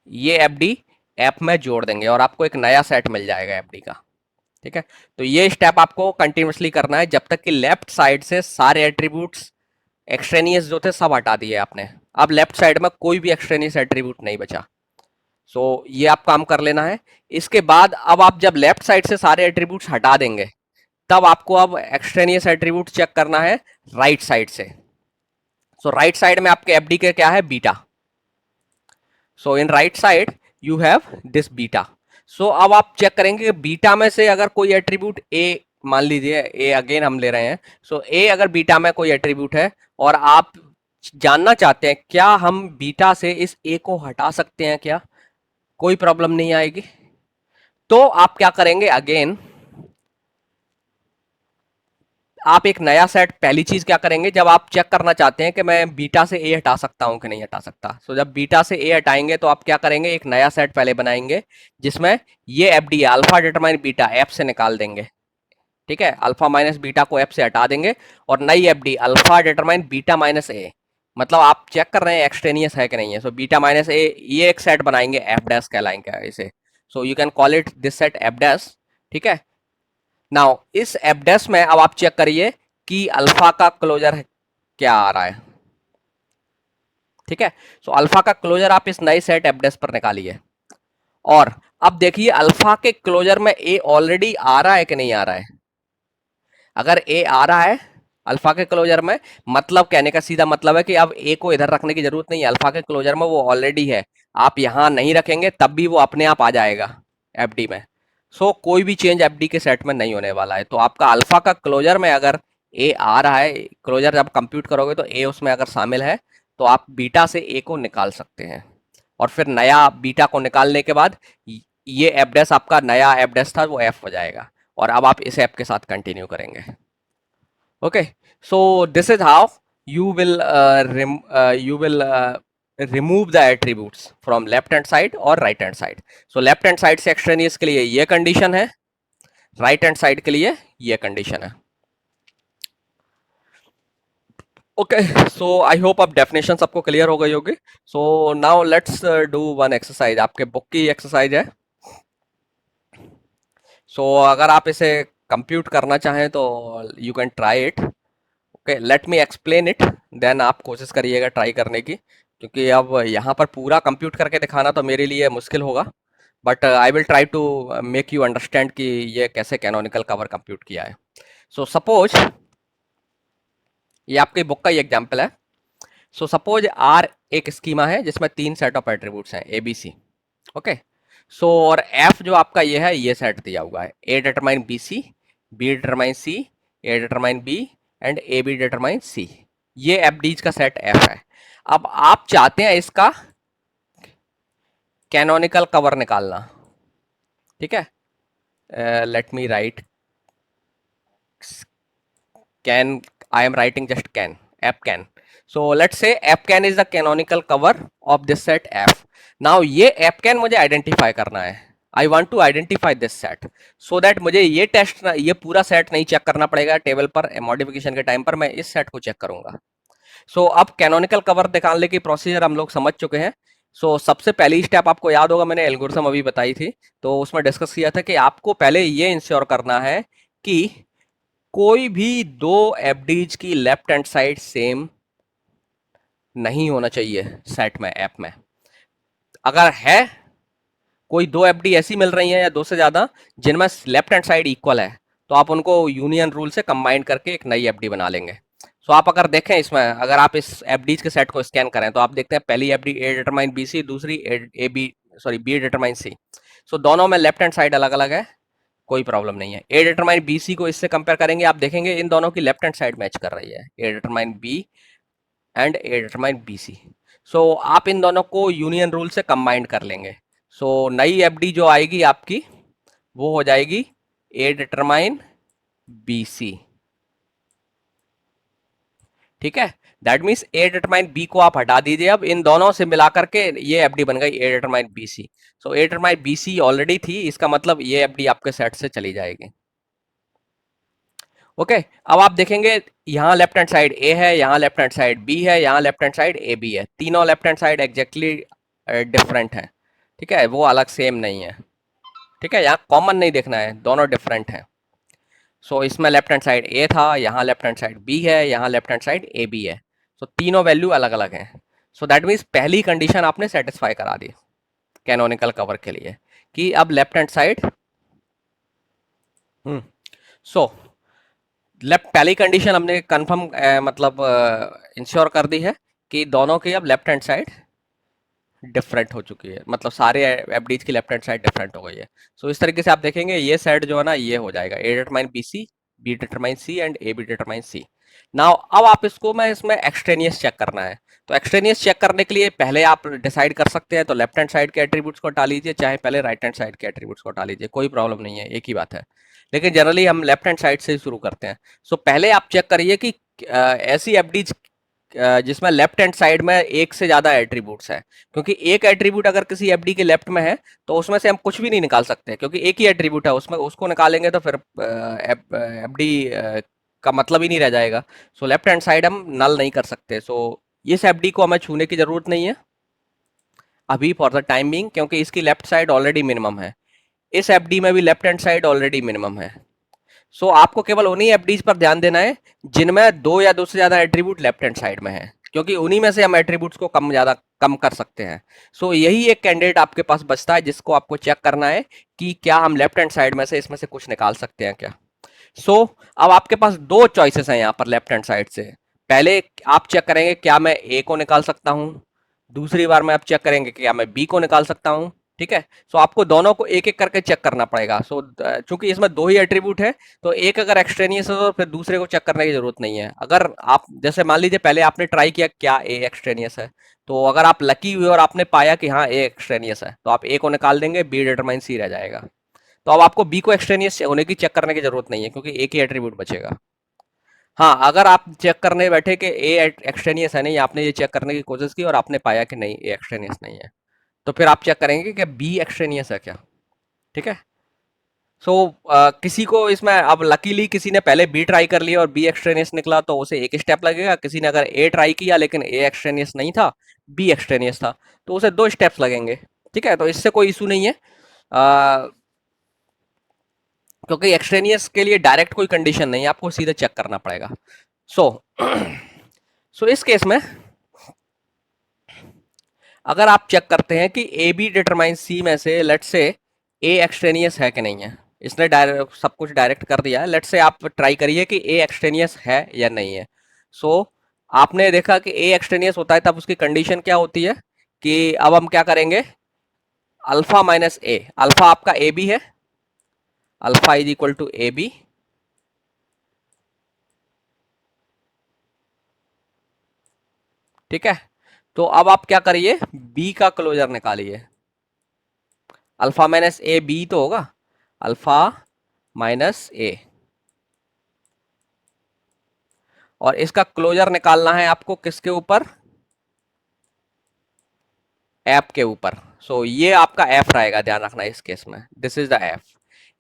ये एफडी ऐप में जोड़ देंगे और आपको एक नया सेट मिल जाएगा एफडी का। ठीक है, तो ये स्टेप आपको कंटिन्यूसली करना है जब तक कि लेफ्ट साइड से सारे एट्रीब्यूट्स एक्सट्रेनियस जो थे सब हटा दिए आपने। अब लेफ्ट साइड में कोई भी एक्सट्रेनियस एट्रीब्यूट नहीं बचा। सो ये आप काम कर लेना है। इसके बाद अब आप जब लेफ्ट साइड से सारे एट्रीब्यूट्स हटा देंगे तब आपको अब एक्सट्रेनियस एट्रीब्यूट चेक करना है राइट साइड से। सो राइट साइड में आपके एफडी के क्या है, beta. So in right side you have this beta. So अब आप चेक करेंगे कि बीटा में से अगर कोई एट्रीब्यूट ए, मान लीजिए ए अगेन हम ले रहे हैं। सो ए अगर बीटा में कोई एट्रीब्यूट है और आप जानना चाहते हैं क्या हम बीटा से इस ए को हटा सकते हैं क्या, कोई प्रॉब्लम नहीं आएगी। तो आप क्या करेंगे, अगेन आप एक नया सेट, पहली चीज क्या करेंगे जब आप चेक करना चाहते हैं कि मैं बीटा से ए हटा सकता हूं कि नहीं हटा सकता। सो जब बीटा से ए हटाएंगे तो आप क्या करेंगे, एक नया सेट पहले बनाएंगे जिसमें ये FD alpha determine beta F से निकाल देंगे। ठीक है, अल्फा माइनस बीटा को एफ से हटा देंगे और नई FD alpha determine beta minus A, मतलब आप चेक कर रहे हैं एक्सटेनियस है कि नहीं है। सो बीटा माइनस ए, ये एक सेट बनाएंगे, एफ डैश कहलाएंगे इसे। सो you can call it this set F dash. ठीक है, नाउ इस एफ डैश में अब आप चेक करिए कि अल्फा का क्लोजर क्या आ रहा है। ठीक है, सो अल्फा का क्लोजर आप इस नए सेट एफ डैश पर निकालिए और अब देखिए अल्फा के क्लोजर में ए ऑलरेडी आ रहा है कि नहीं आ रहा है। अगर ए आ रहा है अल्फा के क्लोजर में, मतलब कहने का सीधा मतलब है कि अब ए को इधर रखने की जरूरत नहीं है, अल्फा के क्लोजर में वो ऑलरेडी है। आप यहां नहीं रखेंगे तब भी वो अपने आप आ जाएगा एफडी में। सो कोई भी चेंज एफडी के सेट में नहीं होने वाला है। तो आपका अल्फा का क्लोजर में अगर ए आ रहा है, क्लोजर जब कंप्यूट करोगे तो ए उसमें अगर शामिल है तो आप बीटा से ए को निकाल सकते हैं और फिर नया बीटा को निकालने के बाद ये एफ डैश आपका नया एफ डैश था वो एफ हो जाएगा और अब आप इस ऐप के साथ कंटिन्यू करेंगे। Okay, so this is how you will you will remove the attributes from left hand side और right hand side. So left hand side से extraneous के लिए ये कंडीशन है, right hand side के लिए ये कंडीशन है। ओके, सो आई होप अब डेफिनेशन सबको क्लियर हो गई होगी। So now let's do one exercise, आपके बुक की एक्सरसाइज है। सो अगर आप इसे कंप्यूट करना चाहें तो you can try it. Okay, let me explain it, then आप कोशिश करिएगा ट्राई करने की, क्योंकि अब यहाँ पर पूरा कंप्यूट करके दिखाना तो मेरे लिए मुश्किल होगा, but I will try to make you understand कि ये कैसे कैनोनिकल कवर कंप्यूट किया है। सो सपोज ये आपकी बुक का ही एग्जाम्पल है। सो सपोज आर एक स्कीमा है जिसमें 3 सेट ऑफ एट्रीब्यूट्स हैं ए बी सी। ओके, सो और एफ जो आपका ये है, ये सेट दिया हुआ है, A determine B C, B determine C, A determine B and A B determine C. ये एफ डीज का सेट एफ है। अब आप चाहते हैं इसका कैनोनिकल कवर निकालना। ठीक है, let me write can, I am writing just can, F can. So let's say F can is the canonical cover of this set F. Now ये एफ कैन मुझे आइडेंटिफाई करना है। I want to identify this set so that मुझे ये टेस्ट, ये पूरा सेट नहीं चेक करना पड़ेगा टेबल पर, मॉडिफिकेशन के टाइम पर मैं इस सेट को चेक करूंगा। सो अब कैनोनिकल कवर निकालने की प्रोसीजर हम लोग समझ चुके हैं। सो सबसे पहली स्टेप आपको याद होगा, मैंने एल्गोरिथम अभी बताई थी, तो उसमें डिस्कस किया था कि आपको पहले ये इंश्योर करना है कि कोई भी दो एफडीज की लेफ्ट हैंड साइड सेम नहीं होना चाहिए सेट में, ऐप में। अगर है कोई दो एफडी ऐसी मिल रही हैं या दो से ज्यादा जिनमें लेफ्ट हैंड साइड इक्वल है, तो आप उनको यूनियन रूल से कंबाइन करके एक नई एफडी बना लेंगे। सो आप अगर देखें इसमें, अगर आप इस एफडीज के सेट को स्कैन करें तो आप देखते हैं पहली FD A determine B C, दूसरी A B, sorry B determine C. So दोनों में लेफ्ट हैंड साइड अलग अलग है, कोई प्रॉब्लम नहीं है। ए डिटरमाइन बी सी को इससे कंपेयर करेंगे, आप देखेंगे इन दोनों की लेफ्ट हैंड साइड मैच कर रही है, A determine B and A determine B C. So आप इन दोनों को यूनियन रूल से कंबाइन कर लेंगे। सो नई एफडी जो आएगी आपकी वो हो जाएगी ए डिटरमाइन बी सी। ठीक है, that means A determine B को आप हटा दीजिए, अब इन दोनों से मिला करके ये एफडी बन गई ए डिटरमाइन बी सी। सो ए डिटरमाइन बी सी ऑलरेडी थी, इसका मतलब ये एफडी आपके सेट से चली जाएगी। ओके, अब आप देखेंगे यहाँ लेफ्ट हैंड साइड ए है, यहाँ लेफ्ट हैंड साइड बी है, यहाँ left hand side A B है, तीनों left hand side exactly different है। ठीक है, वो अलग सेम नहीं है। ठीक है, यहाँ कॉमन नहीं देखना है, दोनों डिफरेंट हैं। सो इसमें लेफ्ट हैंड साइड ए था, यहाँ लेफ्ट हैंड साइड बी है, यहाँ left hand side A B है। सो तीनों वैल्यू अलग अलग हैं। सो दैट मीन्स पहली कंडीशन आपने सेटिस्फाई करा दी कैनोनिकल कवर के लिए कि अब left hand side. So left पहली कंडीशन हमने कंफर्म मतलब इंश्योर कर दी है कि दोनों की अब लेफ्ट हैंड साइड डिफरेंट हो चुकी है, मतलब सारे एफडीज की लेफ्ट हैंड साइड डिफरेंट हो गई है। सो इस तरीके से आप देखेंगे ये सेट जो है ना ये हो जाएगा A determine B C, B determine C and A B determine C. Now अब आप इसको मैं इसमें एक्सट्रेनियस चेक करना है। तो एक्सट्रेनियस चेक करने के लिए पहले आप डिसाइड कर सकते हैं, तो लेफ्ट हैंड साइड के एट्रीब्यूट्स को हटा लीजिए, चाहे पहले राइट हैंड साइड के एट्रीब्यूट्स को हटा लीजिए, कोई प्रॉब्लम नहीं है, एक ही बात है। लेकिन जनरली हम लेफ्ट हैंड साइड से ही शुरू करते हैं। सो पहले आप चेक करिए कि ऐसी एफडीज जिसमें लेफ्ट हैंड साइड में एक से ज्यादा एट्रीब्यूट्स हैं, क्योंकि एक एट्रीब्यूट अगर किसी एफडी के लेफ्ट में है तो उसमें से हम कुछ भी नहीं निकाल सकते, क्योंकि एक ही एट्रीब्यूट है उसमें, उसको निकालेंगे तो फिर एफडी का मतलब ही नहीं रह जाएगा। सो लेफ्ट हैंड साइड हम नल नहीं कर सकते। सो इस एफडी को हमें छूने की जरूरत नहीं है अभी फॉर द टाइम बिंग, क्योंकि इसकी लेफ्ट साइड ऑलरेडी मिनिमम है, इस एफडी में भी left hand side already minimum है। सो आपको केवल उन्हीं एफडीज पर ध्यान देना है जिनमें दो या दो से ज्यादा एट्रीब्यूट लेफ्ट हैंड साइड में है, क्योंकि उन्हीं में से हम एट्रीब्यूट्स को कम कर सकते हैं। सो यही एक कैंडिडेट आपके पास बचता है जिसको आपको चेक करना है कि क्या हम लेफ्ट हैंड साइड में से इसमें से कुछ निकाल सकते हैं क्या। सो अब आपके पास दो चॉइसेस हैं यहाँ पर लेफ्ट हैंड साइड से। पहले आप चेक करेंगे क्या मैं ए को निकाल सकता हूँ, दूसरी बार में आप चेक करेंगे कि क्या मैं बी को निकाल सकता हूँ। ठीक है, सो आपको दोनों को एक एक करके चेक करना पड़ेगा। सो चूंकि इसमें दो ही एट्रीब्यूट है तो एक अगर एक्सट्रेनियस है तो फिर दूसरे को चेक करने की जरूरत नहीं है। अगर आप जैसे मान लीजिए पहले आपने ट्राई किया क्या ए एक्सट्रेनियस है, तो अगर आप लकी हुए और आपने पाया कि हाँ ए एक्सट्रेनियस है तो आप ए को निकाल देंगे, बी डिटरमाइन सी रह जाएगा। तो अब आपको बी को एक्सट्रेनियस होने की चेक करने की जरूरत नहीं है, क्योंकि एक ही एट्रीब्यूट बचेगा। हाँ, अगर आप चेक करने बैठे कि ए एक्सट्रेनियस है नहीं, आपने ये चेक करने की कोशिश की और आपने पाया कि नहीं ए एक्सट्रेनियस नहीं है, तो फिर आप चेक करेंगे कि बी एक्सट्रेनियस है क्या। ठीक है, सो किसी को इसमें अब लकीली किसी ने पहले बी ट्राई कर लिया और बी एक्सट्रेनियस निकला तो उसे एक स्टेप लगेगा, किसी ने अगर ए ट्राई किया लेकिन ए एक्सट्रेनियस नहीं था, बी एक्सट्रेनियस था, तो उसे दो स्टेप्स लगेंगे। ठीक है, तो इससे कोई इशू नहीं है, क्योंकि एक्सट्रेनियस के लिए डायरेक्ट कोई कंडीशन नहीं है, आपको सीधे चेक करना पड़ेगा। सो सो इस केस में अगर आप चेक करते हैं कि ए बी डिटरमाइन सी में से लेट से ए एक्सट्रेनियस है कि नहीं है, इसने डायरेक्ट सब कुछ डायरेक्ट कर दिया है, लेट से आप ट्राई करिए कि ए एक्सट्रेनियस है या नहीं है। सो आपने देखा कि ए एक्सट्रेनियस होता है तब उसकी कंडीशन क्या होती है कि अब हम क्या करेंगे, अल्फा माइनस ए, अल्फा आपका ए बी है, alpha is equal to A B. ठीक है, तो अब आप क्या करिए, बी का क्लोजर निकालिए, अल्फा माइनस ए बी तो होगा, अल्फा माइनस ए, और इसका क्लोजर निकालना है आपको किसके ऊपर, एफ के ऊपर। सो ये आपका एफ रहेगा, ध्यान रखना इस केस में, दिस इज द एफ।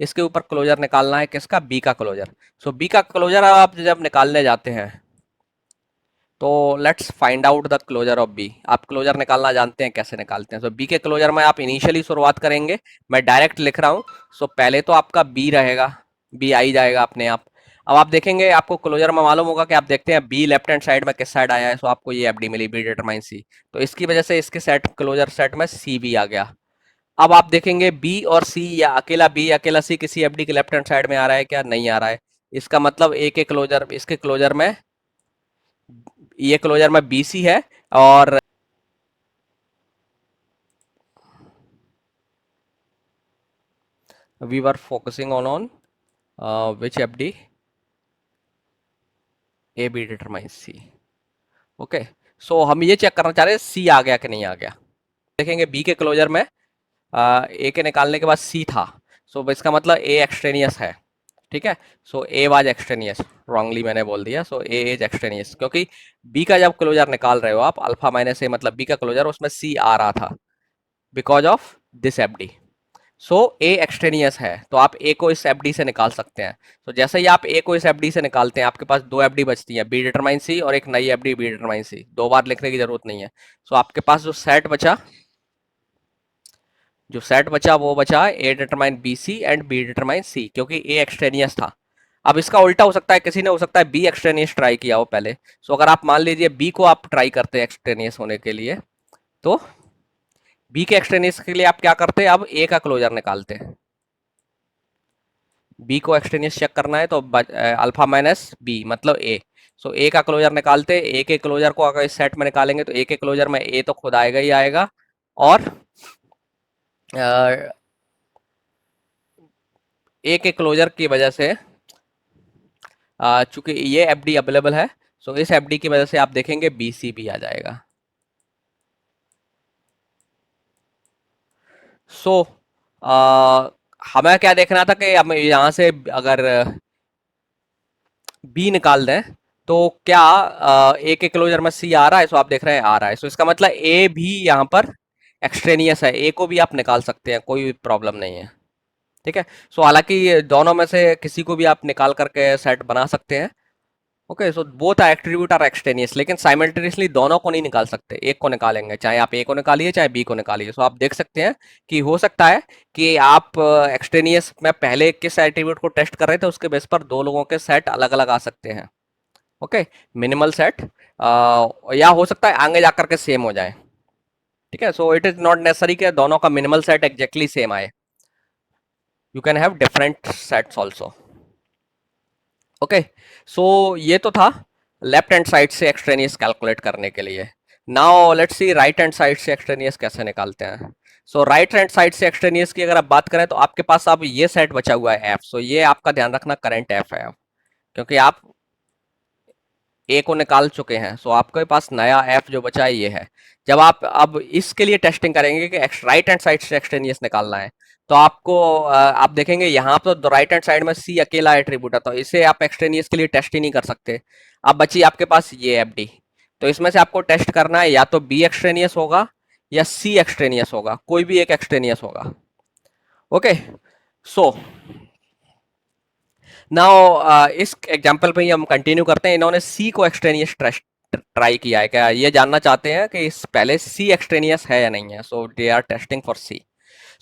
इसके ऊपर क्लोजर निकालना है किसका, बी का क्लोजर। सो बी का क्लोजर आप जब निकालने जाते हैं तो let's find out the closure of B. आप क्लोजर निकालना जानते हैं, कैसे निकालते हैं। सो बी के क्लोजर में आप इनिशियली शुरुआत करेंगे, मैं डायरेक्ट लिख रहा हूँ। सो पहले तो आपका बी रहेगा, बी आई जाएगा अपने आप। अब आप देखेंगे आपको क्लोजर में मालूम होगा कि आप देखते हैं बी लेफ्ट हैंड साइड में किस साइड आया है, सो आपको ये एफडी मिली, बी डिटरमाइन सी। तो इसकी वजह से इसके सेट क्लोजर सेट में सी भी आ गया। अब आप देखेंगे बी और सी या अकेला बी अकेला सी किसी एफडी के लेफ्ट हैंड साइड में आ रहा है क्या, नहीं आ रहा है। इसका मतलब ए के क्लोजर, इसके क्लोजर में, ये क्लोजर में बी सी है, और we were focusing on which FD, A B determine C. Okay, so हम ये चेक करना चाह रहे हैं सी आ गया कि नहीं आ गया। देखेंगे बी के क्लोजर में ए के निकालने के बाद सी था, सो इसका मतलब ए एक्सट्रेनियस है। ठीक है, सो ए वाज एक्सट्रेनियस, रॉन्गली मैंने बोल दिया, सो ए इज एक्सट्रेनियस, क्योंकि बी का जब क्लोजर निकाल रहे हो आप अल्फा माइनस ए मतलब बी का क्लोजर, उसमें सी आ रहा था because of this FD. So A extraneous है तो आप ए को इस एफडी से निकाल सकते हैं। तो जैसे ही आप ए को इस एफडी से निकालते हैं आपके पास दो एफडी बचती है, बी डिटरमाइन सी और एक नई एफडी बी डिटरमाइन सी, दो बार लिखने की जरूरत नहीं है। सो आपके पास जो सेट बचा जो सेट बचा वो बचा A determine B C and B determine C, क्योंकि ए एक्सट्रेनियस था। अब इसका उल्टा हो सकता है, किसी ने हो सकता है बी एक्सट्रेनियस ट्राई किया हो पहले। सो अगर आप मान लीजिए बी को आप ट्राई करते हैं एक्सट्रेनियस होने के लिए, तो बी के एक्सट्रेनियस के लिए आप क्या करते हैं, अब ए का क्लोजर निकालते हैं। बी को एक्सट्रेनियस चेक करना है तो अल्फा माइनस बी मतलब ए। सो ए का क्लोजर निकालते हैं। ए के क्लोजर को अगर इस सेट में निकालेंगे तो ए के क्लोजर में ए तो खुद आएगा ही आएगा, और ए के क्लोजर की वजह से चूंकि ये एफडी अवेलेबल है, सो इस एफडी की वजह से आप देखेंगे बीसी भी आ जाएगा। सो हमें क्या देखना था कि हम यहाँ से अगर बी निकाल दें तो क्या ए के क्लोजर में सी आ रहा है, सो आप देख रहे हैं आ रहा है। सो इसका मतलब ए भी यहाँ पर एक्सट्रेनियस है, ए को भी आप निकाल सकते हैं, कोई प्रॉब्लम नहीं है। ठीक है। सो हालांकि दोनों में से किसी को भी आप निकाल करके सेट बना सकते हैं। Okay, so both attribute are extraneous, लेकिन साइमल्टेनियसली दोनों को नहीं निकाल सकते, एक को निकालेंगे, चाहे आप ए को निकालिए चाहे बी को निकालिए। सो आप देख सकते हैं कि हो सकता है कि आप एक्सटेनियस में पहले किस एट्रीब्यूट को टेस्ट कर रहे थे उसके बेस पर दो लोगों के सेट अलग अलग आ सकते हैं। ओके, मिनिमल सेट, या हो सकता है आगे जाकर के सेम हो जाए। ठीक है, so it is not necessary कि दोनों का मिनिमल सेट एग्जैक्टली सेम आए, you can have different sets also. Okay, so ये तो था लेफ्ट हैंड साइड से एक्सट्रेनियस कैलकुलेट करने के लिए। Now let's see right hand side से एक्सट्रेनियस कैसे निकालते हैं। सो राइट हैंड साइड से एक्सट्रेनियस की अगर आप बात करें तो आपके पास अब ये सेट बचा हुआ है एफ। सो ये आपका ध्यान रखना करंट एफ है, क्योंकि आप ए को निकाल चुके हैं। सो आपके पास नया एफ जो बचा है ये है। जब आप अब इसके लिए टेस्टिंग करेंगे कि राइट हैंड साइड से एक्सट्रेनियस निकालना है, तो आपको आप देखेंगे यहाँ पर तो राइट हैंड साइड में सी अकेला एट्रीब्यूट है, तो इसे आप एक्सट्रेनियस के लिए टेस्ट ही नहीं कर सकते। अब बची आपके पास ये एफ डी, तो इसमें से आपको टेस्ट करना है, या तो बी एक्सट्रेनियस होगा या सी एक्सट्रेनियस होगा, कोई भी एक एक्सट्रेनियस होगा। ओके, सो नाउ इस एग्जांपल पे ही हम कंटिन्यू करते हैं। इन्होंने सी को एक्सट्रेनियस ट्राई किया है, क्या ये जानना चाहते हैं कि इस पहले सी एक्सट्रेनियस है या नहीं है। सो दे आर टेस्टिंग फॉर सी।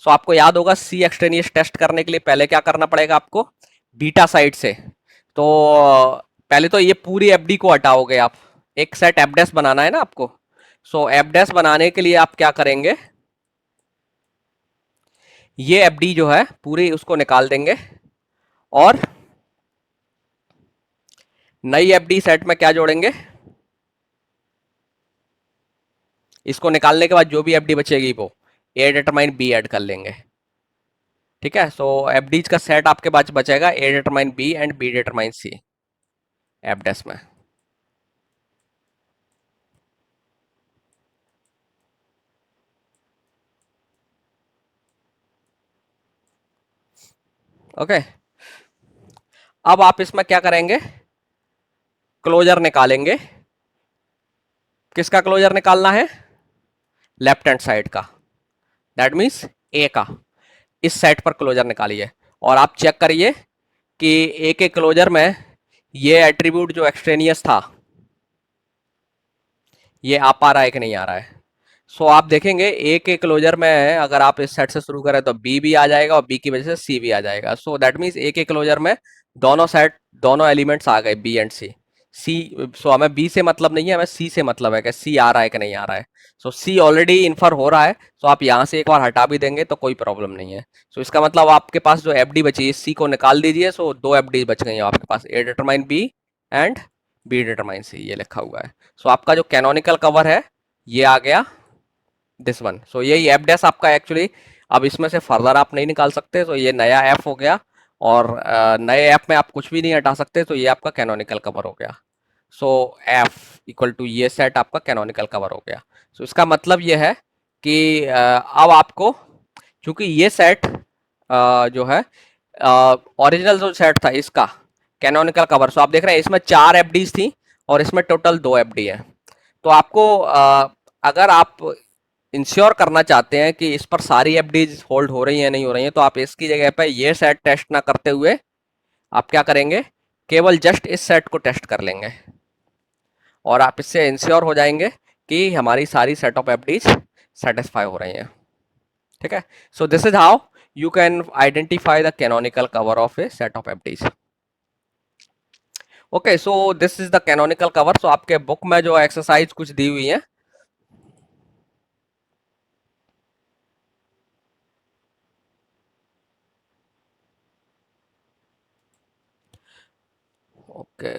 सो आपको याद होगा सी एक्सट्रेनियस टेस्ट करने के लिए पहले क्या करना पड़ेगा आपको, बीटा साइड से। तो पहले तो ये पूरी एफडी को हटाओगे आप, एक सेट एफडेस बनाना है ना आपको। सो एफडेस बनाने के लिए आप क्या करेंगे, ये एफडी जो है पूरी उसको निकाल देंगे, और नई एफडी सेट में क्या जोड़ेंगे, इसको निकालने के बाद जो भी एफडी बचेगी वो ए डिटरमाइन बी ऐड कर लेंगे। ठीक है, सो एफडीज का सेट आपके पास बचेगा A determine B and B determine C FDs में। ओके, अब आप इसमें क्या करेंगे, क्लोजर निकालेंगे। किसका क्लोजर निकालना है, लेफ्ट हैंड साइड का, दैट मीन्स ए का। इस सेट पर क्लोजर निकालिए और आप चेक करिए कि ए के क्लोजर में ये एट्रीब्यूट जो एक्सट्रेनियस था ये आ पा रहा है कि नहीं आ रहा है। सो आप देखेंगे ए के क्लोजर में अगर आप इस सेट से शुरू करें तो बी भी आ जाएगा और बी की वजह से सी भी आ जाएगा। सो दैट मीन्स ए के क्लोजर में दोनों सेट, दोनों एलिमेंट्स आ गए, बी एंड सी। सी, सो हमें बी से मतलब नहीं है, हमें सी से मतलब है कि सी आ रहा है कि नहीं आ रहा है। सो सी ऑलरेडी इन्फर हो रहा है, सो आप यहाँ से एक बार हटा भी देंगे तो कोई प्रॉब्लम नहीं है। सो इसका मतलब आपके पास जो एफ डी बची है, सी को निकाल दीजिए। सो दो एफ डी बच गई है आपके पास, A determine B and B determine C, ये लिखा हुआ है। सो आपका जो कैनोनिकल कवर है ये आ गया, दिस वन। सो यही एफ डैश आपका एक्चुअली, अब इसमें से फर्दर आप नहीं निकाल सकते, तो ये नया एफ हो गया, और नए एफ में आप कुछ भी नहीं हटा सकते, तो ये आपका कैनोनिकल कवर हो गया। सो एफ इक्वल टू ये सेट आपका कैनोनिकल कवर हो गया। सो इसका मतलब ये है कि अब आपको, चूंकि ये सेट जो है ओरिजिनल जो सेट था इसका कैनोनिकल कवर, सो आप देख रहे हैं इसमें 4 एफडीज थी और इसमें टोटल 2 एफडी है। तो आपको अगर आप इंश्योर करना चाहते हैं कि इस पर सारी एफडीज होल्ड हो रही हैं नहीं हो रही हैं, तो आप इसकी जगह पे ये सेट टेस्ट ना करते हुए आप क्या करेंगे, केवल जस्ट इस सेट को टेस्ट कर लेंगे, और आप इससे इंश्योर हो जाएंगे कि हमारी सारी सेट ऑफ एफडीज सेटिस्फाई हो रही हैं। ठीक है. So this is how you can identify the canonical cover of a set of FDs. Okay, so this is the canonical cover. So आपके बुक में जो एक्सरसाइज कुछ दी हुई है. ओके,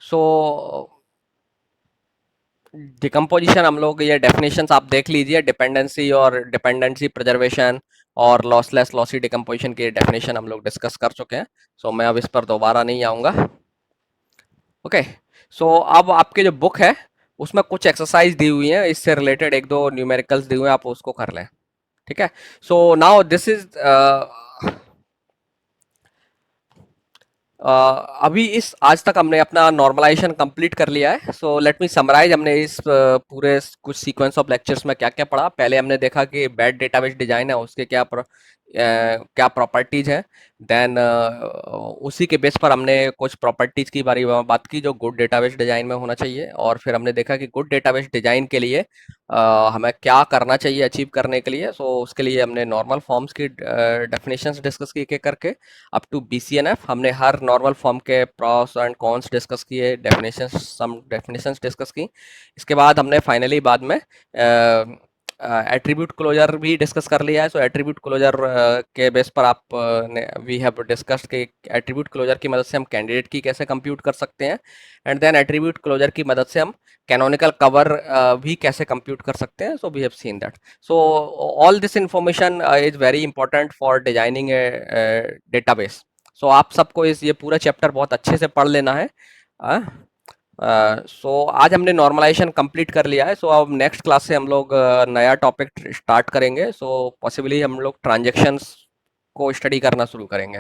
सो डिकम्पोजिशन हम लोग ये डेफिनेशंस आप देख लीजिए. डिपेंडेंसी और डिपेंडेंसी प्रिजर्वेशन और लॉसलेस लॉसी डिकम्पोजिशन की डेफिनेशन हम लोग डिस्कस कर चुके हैं. सो मैं अब इस पर दोबारा नहीं आऊँगा. ओके, सो अब आपके जो बुक है उसमें कुछ एक्सरसाइज दी हुई है, इससे रिलेटेड एक दो न्यूमेरिकल्स दी हुए हैं, आप उसको कर लें. ठीक है. सो नाउ दिस इज अभी इस आज तक हमने अपना नॉर्मलाइजेशन कंप्लीट कर लिया है. So let me summarise. हमने इस पूरे कुछ सीक्वेंस ऑफ लेक्चर्स में क्या क्या पढ़ा. पहले हमने देखा कि बैड डेटाबेस डिजाइन है उसके क्या प्रॉपर्टीज हैं. देन उसी के बेस पर हमने कुछ प्रॉपर्टीज की बारे में बात की जो गुड डेटाबेस डिजाइन में होना चाहिए. और फिर हमने देखा कि गुड डेटाबेस डिजाइन के लिए हमें क्या करना चाहिए अचीव करने के लिए. सो उसके लिए हमने नॉर्मल फॉर्म्स की डेफिनेशंस डिस्कस की एक एक करके अप टू बीसीएनएफ. हमने हर नॉर्मल फॉर्म के प्रॉस एंड कॉन्स डिस्कस किए, डेफिनेशंस सम डेफिनेशंस डिस्कस की. इसके बाद हमने फाइनली बाद में एट्रीब्यूट क्लोजर भी डिस्कस कर लिया है. सो एट्रीब्यूट क्लोजर के बेस पर आप वी हैव डिस्कस्ड कि एट्रीब्यूट क्लोजर की मदद से हम कैंडिडेट की कैसे कंप्यूट कर सकते हैं. एंड देन एट्रीब्यूट क्लोजर की मदद से हम कैनोनिकल कवर भी कैसे कंप्यूट कर सकते हैं. So we have seen that. So all this information is very important for designing a database. So आप सबको इस ये पूरा चैप्टर बहुत अच्छे से पढ़ लेना है. सो आज हमने नॉर्मलाइजेशन कंप्लीट कर लिया है. सो अब नेक्स्ट क्लास से हम लोग नया टॉपिक स्टार्ट करेंगे. सो पॉसिबली हम लोग ट्रांजेक्शन्स को स्टडी करना शुरू करेंगे.